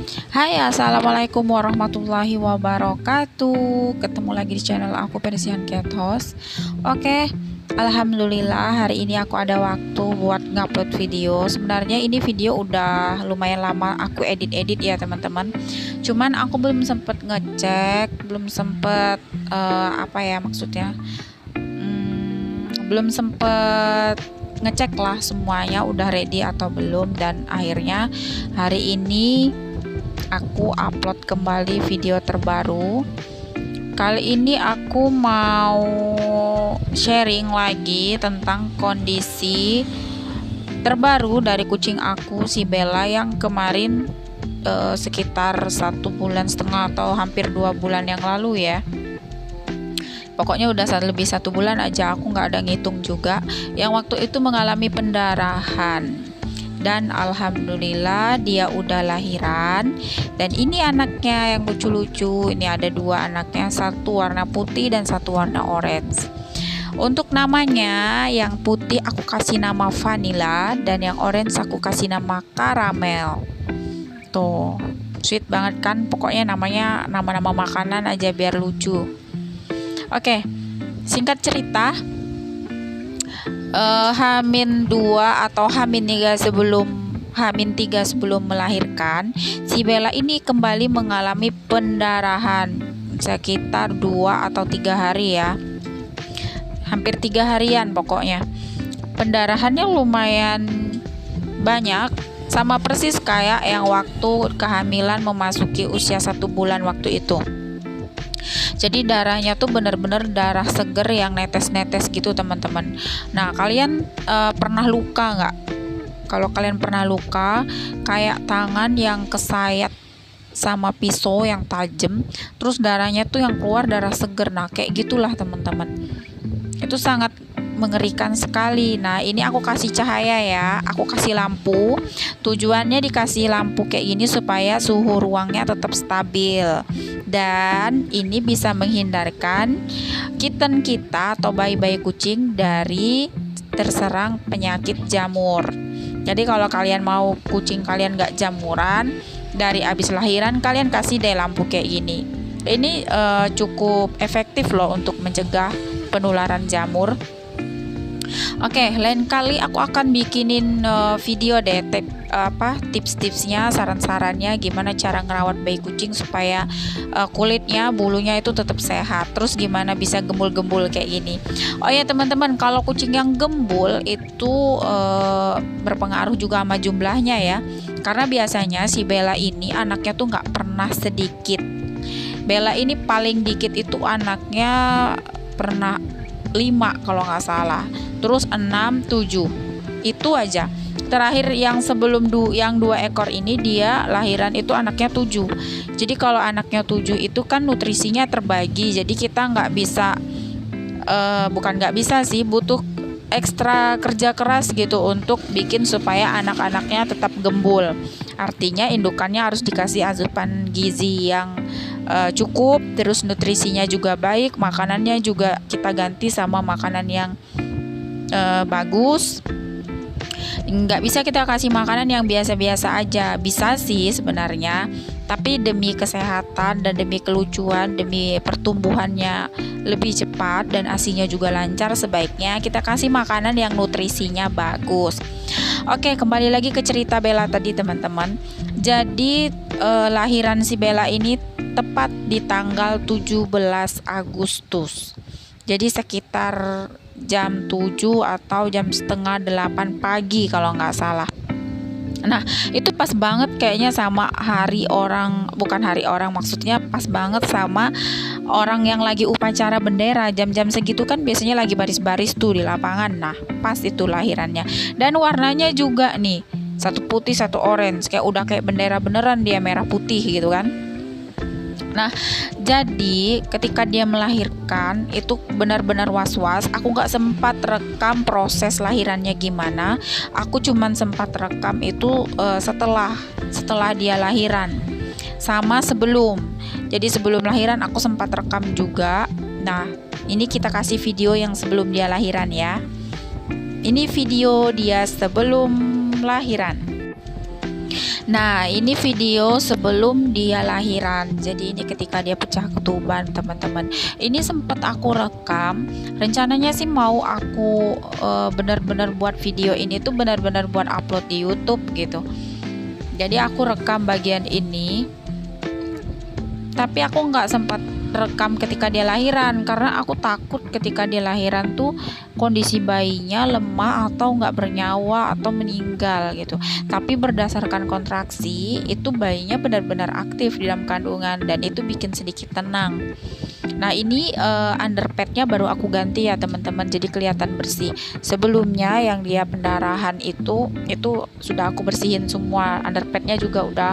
Hai, assalamualaikum warahmatullahi wabarakatuh. Ketemu lagi di channel aku, Persian Cat House. Oke, alhamdulillah hari ini aku ada waktu buat ngupload video. Sebenarnya ini video udah lumayan lama aku edit-edit ya teman-teman. Cuman aku belum sempet ngecek, belum sempet apa ya maksudnya, belum sempet ngecek lah semuanya udah ready atau belum. Dan akhirnya hari ini aku upload kembali video terbaru. Kali ini aku mau sharing lagi tentang kondisi terbaru dari kucing aku, si Bella, yang kemarin sekitar 1,5 bulan atau hampir 2 bulan yang lalu ya. Pokoknya udah lebih 1 bulan aja, aku nggak ada ngitung juga, yang waktu itu mengalami pendarahan. Dan alhamdulillah dia udah lahiran. Dan ini anaknya yang lucu-lucu. Ini ada 2 anaknya, satu warna putih dan satu warna orange. Untuk namanya, yang putih aku kasih nama Vanilla dan yang orange aku kasih nama Caramel. Tuh, sweet banget kan? Pokoknya namanya nama-nama makanan aja biar lucu. Oke, singkat cerita, H-2 atau H-3 sebelum melahirkan, si Bella ini kembali mengalami pendarahan sekitar 2 atau 3 hari ya, hampir 3 harian pokoknya. Pendarahannya lumayan banyak, sama persis kayak yang waktu kehamilan memasuki usia 1 bulan waktu itu. Jadi darahnya tuh bener-bener darah seger yang netes-netes gitu teman-teman. Nah, kalian pernah luka nggak? Kalau kalian pernah luka, kayak tangan yang kesayat sama pisau yang tajam, terus darahnya tuh yang keluar darah seger. Nah, kayak gitulah teman-teman. Itu sangat mengerikan sekali. Nah, ini aku kasih cahaya ya, aku kasih lampu. Tujuannya dikasih lampu kayak gini supaya suhu ruangnya tetap stabil, dan ini bisa menghindarkan kitten kita atau bayi-bayi kucing dari terserang penyakit jamur. Jadi kalau kalian mau kucing kalian gak jamuran, dari abis lahiran kalian kasih deh lampu kayak gini. Ini cukup efektif loh untuk mencegah penularan jamur. Oke, lain kali aku akan bikinin video deh tips-tipsnya, saran-sarannya gimana cara ngerawat bayi kucing supaya kulitnya, bulunya itu tetap sehat. Terus gimana bisa gembul-gembul kayak gini. Oh ya teman-teman, kalau kucing yang gembul itu berpengaruh juga sama jumlahnya ya. Karena biasanya si Bella ini anaknya tuh nggak pernah sedikit. Bella ini paling dikit itu anaknya pernah 5 kalau nggak salah, terus 6, 7 itu aja. Terakhir yang sebelum yang 2 ekor ini dia lahiran itu anaknya 7. Jadi kalau anaknya 7 itu kan nutrisinya terbagi, jadi kita nggak bisa bukan nggak bisa sih, butuh ekstra kerja keras gitu untuk bikin supaya anak-anaknya tetap gembul. Artinya indukannya harus dikasih asupan gizi yang cukup, terus nutrisinya juga baik, makanannya juga kita ganti sama makanan yang bagus. Nggak bisa kita kasih makanan yang biasa-biasa aja. Bisa sih sebenarnya, tapi demi kesehatan dan demi kelucuan, demi pertumbuhannya lebih cepat dan asinya juga lancar, sebaiknya kita kasih makanan yang nutrisinya bagus. Oke, kembali lagi ke cerita Bella tadi teman-teman. Jadi lahiran si Bella ini tepat di tanggal 17 Agustus. Jadi sekitar jam 7 atau jam setengah 8 pagi kalau nggak salah. Nah, itu pas banget kayaknya sama bukan hari orang, maksudnya pas banget sama orang yang lagi upacara bendera. Jam-jam segitu kan biasanya lagi baris-baris tuh di lapangan. Nah, pas itu lahirannya. Dan warnanya juga nih, satu putih satu orange, kayak udah kayak bendera beneran, dia merah putih gitu kan. Nah, jadi ketika dia melahirkan itu benar-benar was-was. Aku nggak sempat rekam proses lahirannya gimana. Aku cuman sempat rekam itu setelah dia lahiran sama sebelum. Jadi sebelum lahiran aku sempat rekam juga. Nah, ini kita kasih video yang sebelum dia lahiran ya. Ini video dia sebelum lahiran. Nah, ini video sebelum dia lahiran. Jadi ini ketika dia pecah ketuban, teman-teman. Ini sempat aku rekam. Rencananya sih mau aku benar-benar buat video ini tuh benar-benar buat upload di YouTube gitu. Jadi aku rekam bagian ini. Tapi aku nggak sempat rekam ketika dia lahiran karena aku takut ketika dia lahiran tuh kondisi bayinya lemah atau nggak bernyawa atau meninggal gitu. Tapi berdasarkan kontraksi itu bayinya benar-benar aktif di dalam kandungan dan itu bikin sedikit tenang. Nah ini underpadnya baru aku ganti ya teman-teman, jadi kelihatan bersih. Sebelumnya yang dia pendarahan itu sudah aku bersihin semua, underpadnya juga udah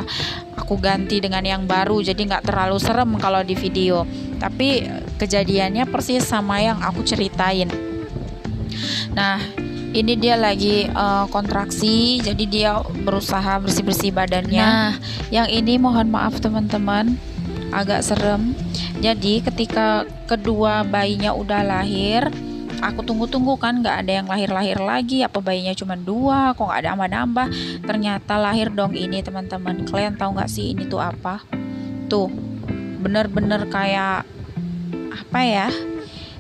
aku ganti dengan yang baru, jadi nggak terlalu serem kalau di video. Tapi kejadiannya persis sama yang aku ceritain. Nah ini dia lagi kontraksi, jadi dia berusaha bersih-bersih badannya. Nah yang ini mohon maaf teman-teman, agak serem. Jadi ketika kedua bayinya udah lahir, aku tunggu-tunggu kan nggak ada yang lahir-lahir lagi, apa bayinya cuma 2, kok nggak ada nambah-nambah. Ternyata lahir dong ini teman-teman. Kalian tahu nggak sih ini tuh apa? Tuh bener-bener kayak apa ya,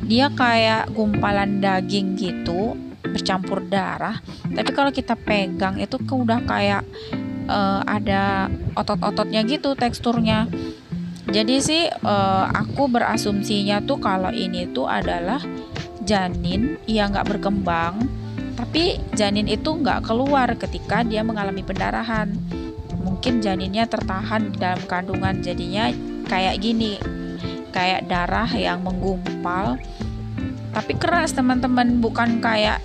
dia kayak gumpalan daging gitu bercampur darah, tapi kalau kita pegang itu udah kayak ada otot-ototnya gitu teksturnya. Jadi sih aku berasumsinya tuh kalau ini tuh adalah janin yang nggak berkembang, tapi janin itu nggak keluar ketika dia mengalami pendarahan. Mungkin janinnya tertahan di dalam kandungan, jadinya kayak gini, kayak darah yang menggumpal. Tapi keras teman-teman, bukan kayak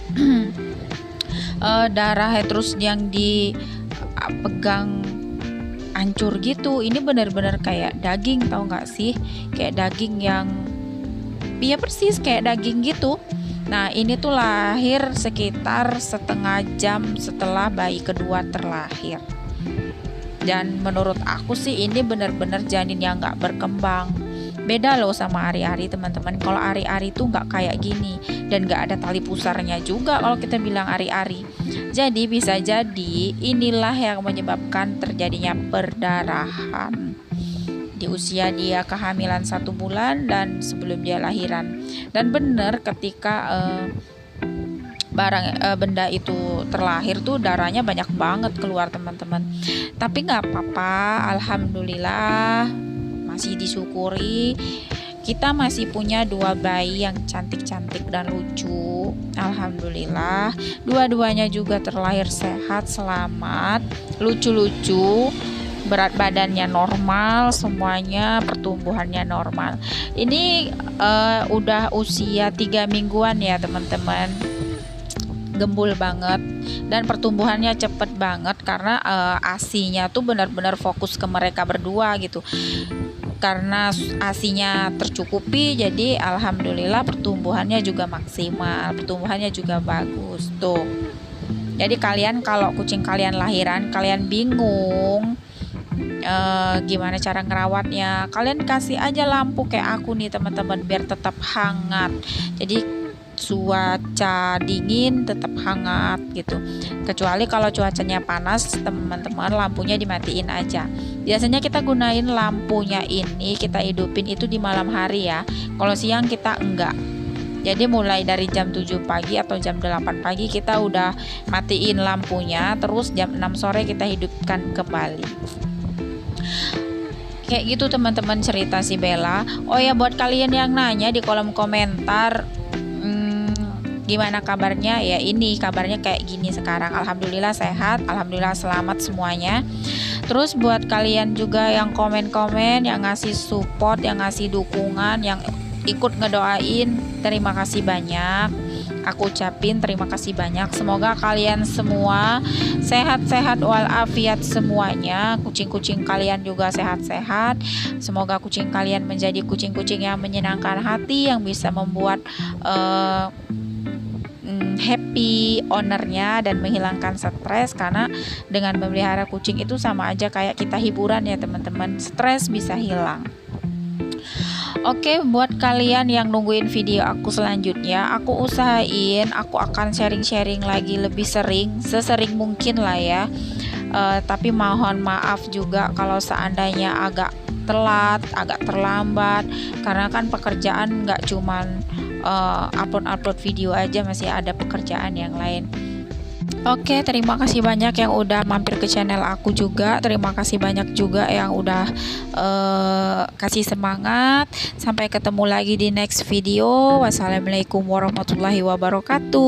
darah terus yang dipegang hancur gitu. Ini benar-benar kayak daging, tahu nggak sih, kayak daging yang iya persis kayak daging gitu. Nah ini tuh lahir sekitar setengah jam setelah bayi kedua terlahir, dan menurut aku sih ini benar-benar janin yang nggak berkembang. Beda loh sama ari-ari teman-teman. Kalau ari-ari tuh nggak kayak gini dan nggak ada tali pusarnya juga kalau kita bilang ari-ari. Jadi bisa jadi inilah yang menyebabkan terjadinya perdarahan di usia dia kehamilan 1 bulan dan sebelum dia lahiran. Dan benar ketika benda itu terlahir tuh darahnya banyak banget keluar teman-teman. Tapi nggak apa-apa, alhamdulillah masih disyukuri kita masih punya 2 bayi yang cantik-cantik dan lucu. Alhamdulillah dua-duanya juga terlahir sehat, selamat, lucu-lucu, berat badannya normal, semuanya pertumbuhannya normal. Ini udah usia 3 mingguan ya teman-teman, gembul banget dan pertumbuhannya cepet banget karena ASI-nya tuh benar-benar fokus ke mereka berdua gitu. Karena ASI-nya tercukupi, jadi alhamdulillah pertumbuhannya juga maksimal, pertumbuhannya juga bagus tuh. Jadi kalian kalau kucing kalian lahiran, kalian bingung gimana cara ngerawatnya, kalian kasih aja lampu kayak aku nih teman-teman, biar tetap hangat. Jadi cuaca dingin tetap hangat gitu. Kecuali kalau cuacanya panas teman-teman, lampunya dimatiin aja. Biasanya kita gunain lampunya ini, kita hidupin itu di malam hari ya. Kalau siang kita enggak. Jadi mulai dari jam 7 pagi atau jam 8 pagi kita udah matiin lampunya, terus jam 6 sore kita hidupkan kembali. Kayak gitu teman-teman cerita si Bella. Oh ya, buat kalian yang nanya di kolom komentar gimana kabarnya, ya ini kabarnya kayak gini sekarang. Alhamdulillah sehat, alhamdulillah selamat semuanya. Terus buat kalian juga yang komen-komen, yang ngasih support, yang ngasih dukungan, yang ikut ngedoain, terima kasih banyak. Aku ucapin terima kasih banyak. Semoga kalian semua sehat-sehat walafiat semuanya. Kucing-kucing kalian juga sehat-sehat. Semoga kucing kalian menjadi kucing-kucing yang menyenangkan hati, yang bisa membuat happy ownernya dan menghilangkan stres. Karena dengan memelihara kucing itu sama aja kayak kita hiburan ya teman-teman, stres bisa hilang. Oke, buat kalian yang nungguin video aku selanjutnya, aku usahain aku akan sharing-sharing lagi lebih sering, sesering mungkin lah ya. Tapi mohon maaf juga kalau seandainya agak telat, agak terlambat, karena kan pekerjaan nggak cuman upload video aja, masih ada pekerjaan yang lain. Oke, terima kasih banyak yang udah mampir ke channel aku juga. Terima kasih banyak juga yang udah kasih semangat. Sampai ketemu lagi di next video. Wassalamualaikum warahmatullahi wabarakatuh.